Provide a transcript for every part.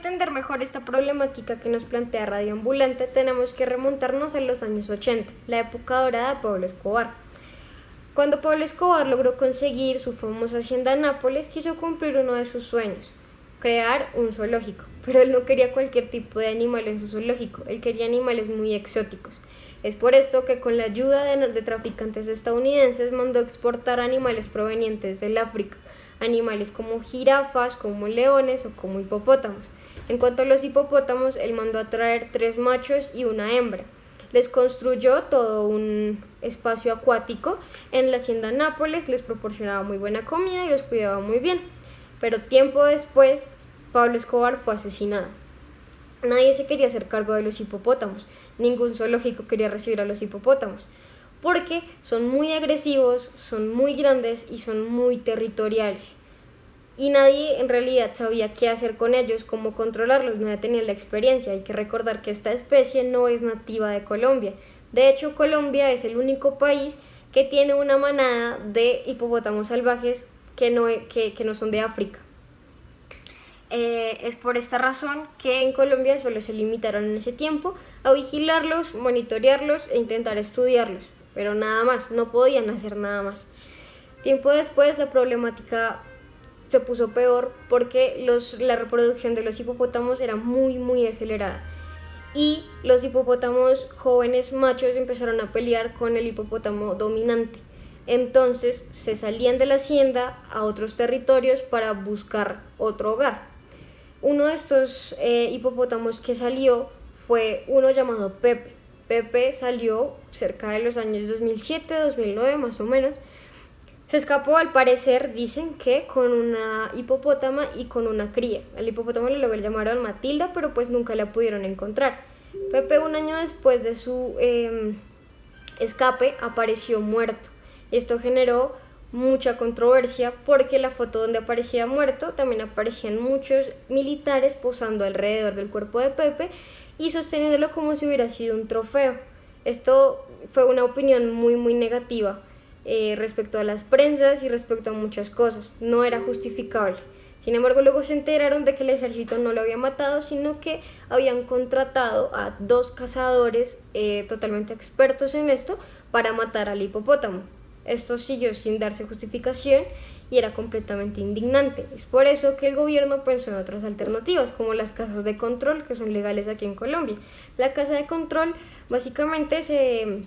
entender mejor esta problemática que nos plantea Radio Ambulante, tenemos que remontarnos a los años 80, la época dorada de Pablo Escobar. Cuando Pablo Escobar logró conseguir su famosa hacienda en Nápoles, quiso cumplir uno de sus sueños, crear un zoológico. Pero él no quería cualquier tipo de animal en su zoológico, él quería animales muy exóticos. Es por esto que con la ayuda de traficantes estadounidenses mandó exportar animales provenientes del África, animales como jirafas, como leones o como hipopótamos. En cuanto a los hipopótamos, él mandó a traer 3 machos y una hembra. Les construyó todo un espacio acuático en la hacienda Nápoles, les proporcionaba muy buena comida y los cuidaba muy bien. Pero tiempo después, Pablo Escobar fue asesinado. Nadie se quería hacer cargo de los hipopótamos, ningún zoológico quería recibir a los hipopótamos, porque son muy agresivos, son muy grandes y son muy territoriales. Y nadie en realidad sabía qué hacer con ellos, cómo controlarlos, nadie tenía la experiencia. Hay que recordar que esta especie no es nativa de Colombia. De hecho, Colombia es el único país que tiene una manada de hipopótamos salvajes que no son de África. Es por esta razón que en Colombia solo se limitaron en ese tiempo a vigilarlos, monitorearlos e intentar estudiarlos, pero nada más, no podían hacer nada más. Tiempo después la problemática se puso peor porque la reproducción de los hipopótamos era muy acelerada y los hipopótamos jóvenes machos empezaron a pelear con el hipopótamo dominante. Entonces se salían de la hacienda a otros territorios para buscar otro hogar. Uno de estos hipopótamos que salió fue uno llamado Pepe. Pepe salió cerca de los años 2007, 2009 más o menos. Se escapó, al parecer, dicen que con una hipopótama y con una cría. Al hipopótamo luego le llamaron Matilda, pero pues nunca la pudieron encontrar. Pepe, un año después de su escape, apareció muerto. Esto generó mucha controversia porque la foto donde aparecía muerto también aparecían muchos militares posando alrededor del cuerpo de Pepe y sosteniéndolo como si hubiera sido un trofeo. Esto fue una opinión muy negativa respecto a las prensas y respecto a muchas cosas. No era justificable. Sin embargo, luego se enteraron de que el ejército no lo había matado, sino que habían contratado a 2 cazadores totalmente expertos en esto para matar al hipopótamo. Esto siguió sin darse justificación y era completamente indignante. Es por eso que el gobierno pensó en otras alternativas, como las casas de control, que son legales aquí en Colombia. La casa de control básicamente se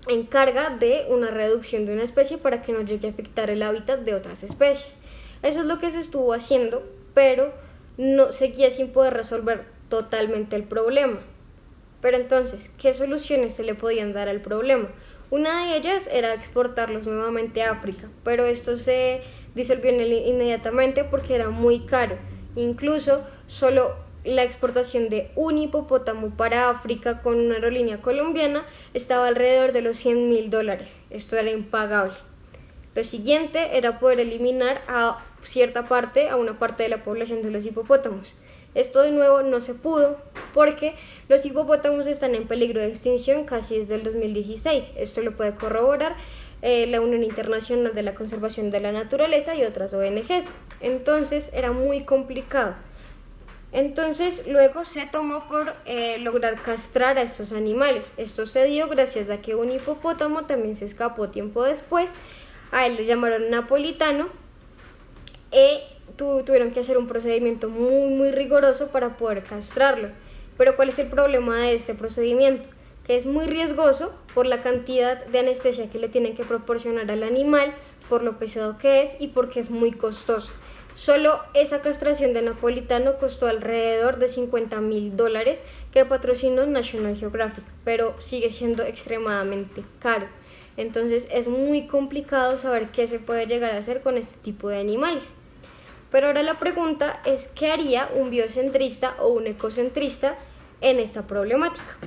encarga de una reducción de una especie para que no llegue a afectar el hábitat de otras especies. Eso es lo que se estuvo haciendo, pero no seguía sin poder resolver totalmente el problema. Pero entonces, ¿qué soluciones se le podían dar al problema? Una de ellas era exportarlos nuevamente a África, pero esto se disolvió inmediatamente porque era muy caro. Incluso solo la exportación de un hipopótamo para África con una aerolínea colombiana estaba alrededor de los $100.000. Esto era impagable. Lo siguiente era poder eliminar a una parte de la población de los hipopótamos. Esto de nuevo no se pudo porque los hipopótamos están en peligro de extinción casi desde el 2016. Esto lo puede corroborar la Unión Internacional de la Conservación de la Naturaleza y otras ONGs. Entonces era muy complicado. Entonces luego se tomó por lograr castrar a estos animales. Esto se dio gracias a que un hipopótamo también se escapó tiempo después. A él le llamaron Napolitano y tuvieron que hacer un procedimiento muy riguroso para poder castrarlo. Pero ¿cuál es el problema de este procedimiento? Que es muy riesgoso por la cantidad de anestesia que le tienen que proporcionar al animal, por lo pesado que es y porque es muy costoso. Solo esa castración de Napolitano costó alrededor de $50.000 que patrocinó National Geographic, pero sigue siendo extremadamente caro. Entonces es muy complicado saber qué se puede llegar a hacer con este tipo de animales. Pero ahora la pregunta es, ¿qué haría un biocentrista o un ecocentrista en esta problemática?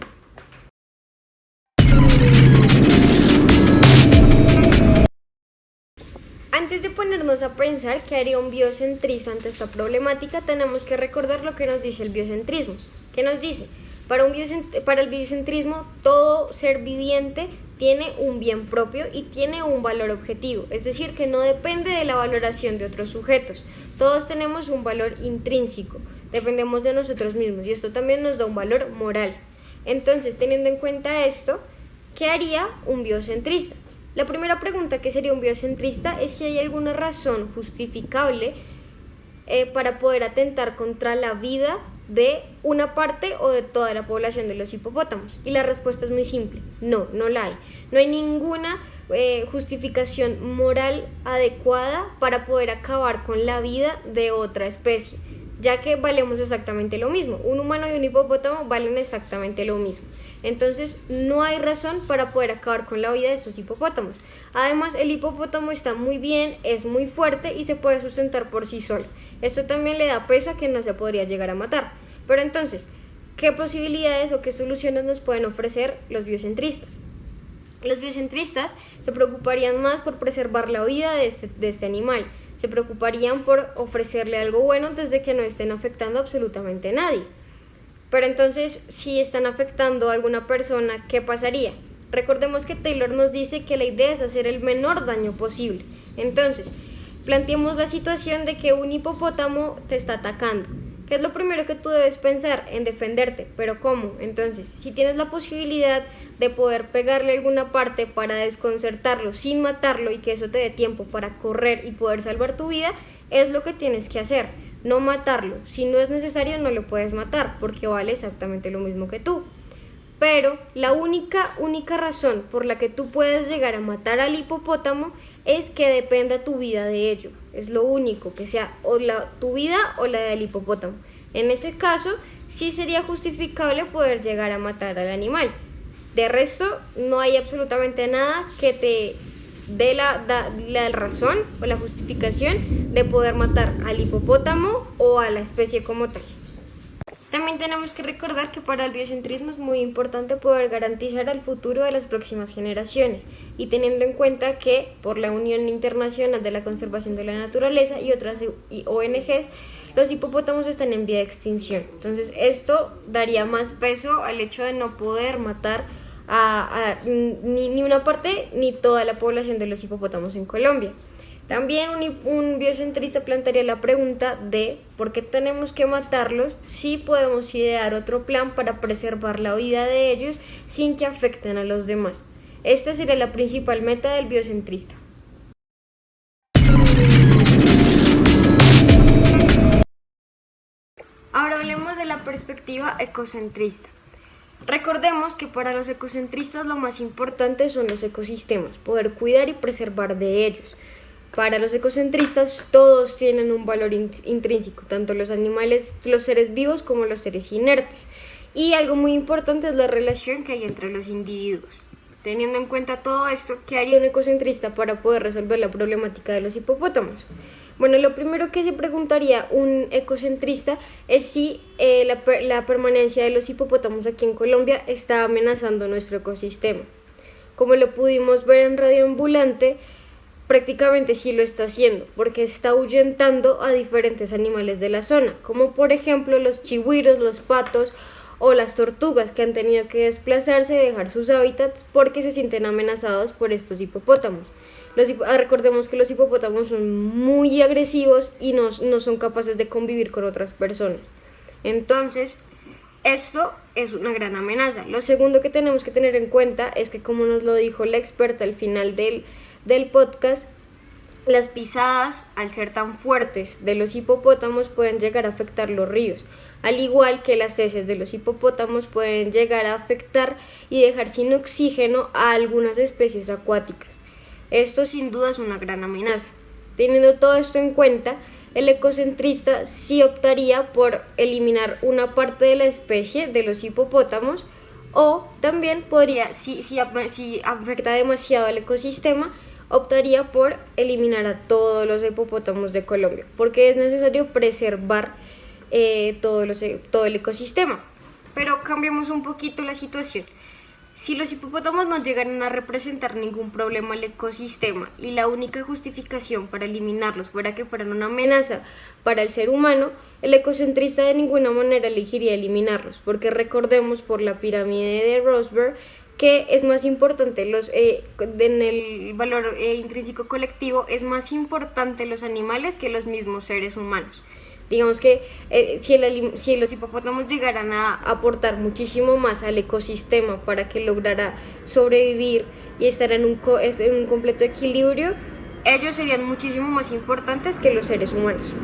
Antes de ponernos a pensar qué haría un biocentrista ante esta problemática, tenemos que recordar lo que nos dice el biocentrismo. ¿Qué nos dice? Para el biocentrismo, todo ser viviente tiene un bien propio y tiene un valor objetivo, es decir, que no depende de la valoración de otros sujetos. Todos tenemos un valor intrínseco. dependemos de nosotros mismos y esto también nos da un valor moral. Entonces, teniendo en cuenta esto, ¿qué haría un biocentrista? La primera pregunta que sería un biocentrista es si hay alguna razón justificable para poder atentar contra la vida de una parte o de toda la población de los hipopótamos. Y la respuesta es muy simple, no la hay. No hay ninguna justificación moral adecuada para poder acabar con la vida de otra especie, ya que valemos exactamente lo mismo. Un humano y un hipopótamo valen exactamente lo mismo. Entonces no hay razón para poder acabar con la vida de estos hipopótamos. Además, el hipopótamo está muy bien, es muy fuerte y se puede sustentar por sí solo. Esto también le da peso a que no se podría llegar a matar. Pero entonces, ¿qué posibilidades o qué soluciones nos pueden ofrecer los biocentristas? Los biocentristas se preocuparían más por preservar la vida de este animal. Se preocuparían por ofrecerle algo bueno desde que no estén afectando absolutamente a nadie. Pero entonces, si están afectando a alguna persona, ¿qué pasaría? Recordemos que Taylor nos dice que la idea es hacer el menor daño posible. Entonces, planteemos la situación de que un hipopótamo te está atacando. ¿Qué es lo primero que tú debes pensar? En defenderte. ¿Pero cómo? Entonces, si tienes la posibilidad de poder pegarle alguna parte para desconcertarlo sin matarlo y que eso te dé tiempo para correr y poder salvar tu vida, es lo que tienes que hacer. No matarlo. Si no es necesario, no lo puedes matar porque vale exactamente lo mismo que tú. Pero la única razón por la que tú puedes llegar a matar al hipopótamo es que dependa tu vida de ello. Es lo único, que sea o tu vida o la del hipopótamo. En ese caso, sí sería justificable poder llegar a matar al animal. De resto, no hay absolutamente nada que te dé la razón o la justificación de poder matar al hipopótamo o a la especie como tal. También tenemos que recordar que para el biocentrismo es muy importante poder garantizar el futuro de las próximas generaciones y teniendo en cuenta que por la Unión Internacional de la Conservación de la Naturaleza y otras ONGs, los hipopótamos están en vía de extinción. Entonces esto daría más peso al hecho de no poder matar ni una parte ni toda la población de los hipopótamos en Colombia. También un biocentrista plantearía la pregunta de ¿por qué tenemos que matarlos si podemos idear otro plan para preservar la vida de ellos sin que afecten a los demás? Esta sería la principal meta del biocentrista. Ahora hablemos de la perspectiva ecocentrista. Recordemos que para los ecocentristas lo más importante son los ecosistemas, poder cuidar y preservar de ellos. Para los ecocentristas todos tienen un valor intrínseco, tanto los animales, los seres vivos como los seres inertes. Y algo muy importante es la relación que hay entre los individuos. Teniendo en cuenta todo esto, ¿qué haría un ecocentrista para poder resolver la problemática de los hipopótamos? Bueno, lo primero que se preguntaría un ecocentrista es si la permanencia de los hipopótamos aquí en Colombia está amenazando nuestro ecosistema. Como lo pudimos ver en Radio Ambulante, prácticamente sí lo está haciendo, porque está ahuyentando a diferentes animales de la zona, como por ejemplo los chigüiros, los patos o las tortugas que han tenido que desplazarse y dejar sus hábitats porque se sienten amenazados por estos hipopótamos. Recordemos que los hipopótamos son muy agresivos y no son capaces de convivir con otras personas. Entonces, esto es una gran amenaza. Lo segundo que tenemos que tener en cuenta es que, como nos lo dijo la experta al final del podcast, las pisadas, al ser tan fuertes de los hipopótamos, pueden llegar a afectar los ríos, al igual que las heces de los hipopótamos pueden llegar a afectar y dejar sin oxígeno a algunas especies acuáticas. Esto sin duda es una gran amenaza. Teniendo todo esto en cuenta, el ecocentrista sí optaría por eliminar una parte de la especie de los hipopótamos, o también podría, si afecta demasiado al ecosistema, optaría por eliminar a todos los hipopótamos de Colombia, porque es necesario preservar todo el ecosistema. Pero cambiemos un poquito la situación. Si los hipopótamos no llegaran a representar ningún problema al ecosistema y la única justificación para eliminarlos fuera que fueran una amenaza para el ser humano, el ecocentrista de ninguna manera elegiría eliminarlos, porque recordemos por la pirámide de Rosberg que es más importante en el valor intrínseco colectivo, es más importante los animales que los mismos seres humanos. Digamos que si los hipopótamos llegaran a aportar muchísimo más al ecosistema para que lograra sobrevivir y estar en un completo equilibrio, ellos serían muchísimo más importantes que los seres humanos.